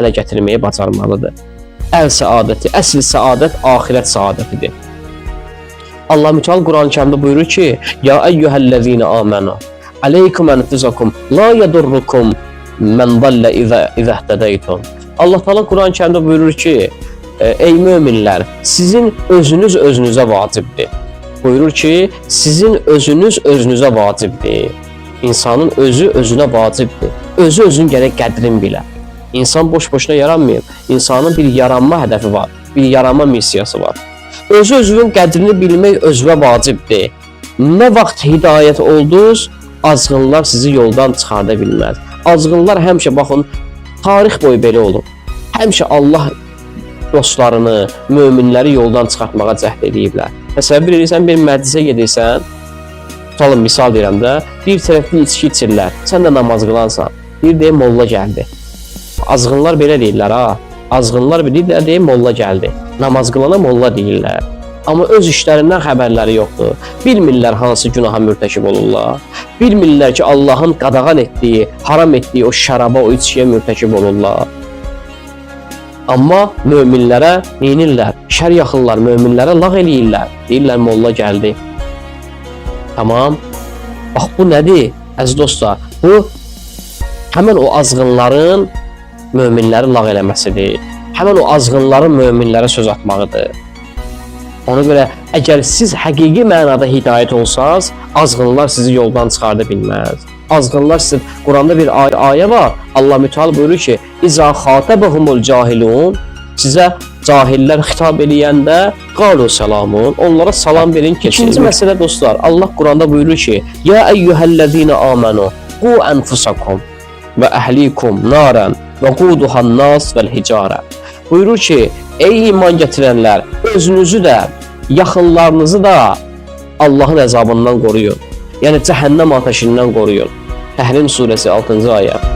ələ gətirməyi bacarmalıdır. Əl səadəti, əsl səadət axirət səadətidir. Allah Müteal Quran-ı Kərimdə buyurur ki: "Ya eyyuhellezine amenu, aleykum enfusakum, la yadurrukum men dalle iza ihtedeytum." Allah Teala Quran-ı Kərimdə buyurur ki: "Ey möminlər, sizin özünüz özünüzə vacibdir." Buyurur ki, sizin özünüz özünüzə vacibdir. İnsanın özü özünə vacibdir. Özü özünün gərək qədrini bilə. İnsan boş-boşuna yaranmayıb. İnsanın bir yaranma hədəfi var, bir yaranma missiyası var. Özü özünün qədrini bilmək özünə vacibdir. Nə vaxt hidayət oldunuz, azğınlar sizi yoldan çıxarda bilməz. Azğınlar həmişə, baxın, tarix boyu belə olub. Həmişə Allah dostlarını, möminləri yoldan çıxartmağa cəhd ediblər. Təsəvvür edirsən, bir məclisə gedirsən, tutalım, misal deyirəm də, bir tərəfli içki içirlər, sən də namaz qılansan, bir deyə molla gəldi. Azğınlar belə deyirlər, ha, azğınlar bilirlər, deyə molla gəldi. Namaz qılana molla deyirlər. Amma öz işlərindən xəbərləri yoxdur. Bilmirlər hansı günaha mürtəkib olurlar. Bilmirlər ki, Allahın qadağan etdiyi, haram etdiyi o şəraba, o içkiyə mürtəkib olurlar. Amma möminlərə neynirlər? Şər yaxınlar, möminlərə lağ eləyirlər. Deyirlər, molla gəldi. Tamam. Bax, bu nədir? Əziz dostlar, bu həmən o azğınların möminləri lağ eləməsidir. Həmən o azğınların möminlərə söz atmağıdır. Ona görə, əgər siz həqiqi mənada hidayət olsanız, azğınlar sizi yoldan çıxarda bilməz. Azğınlar sizin, Quranda bir ayə var, Allah Müteal buyurur ki: "İza xatabahumul cahilun", sizə cahillər xitab eləyəndə qalu salamun, onlara salam verin, keçin. İkinci məsələ dostlar, Allah Quranda buyurur ki: "Ya eyyuhellezine amenu, qu enfusakum və əhlikum naran və quduhan nas vel hicara." Buyurur ki, ey iman gətirənlər, özünüzü də, yaxınlarınızı da Allahın əzabından qoruyun. Yəni cəhənnəm ateşindən qoruyun. Təhrim surəsi 6-cı ayə.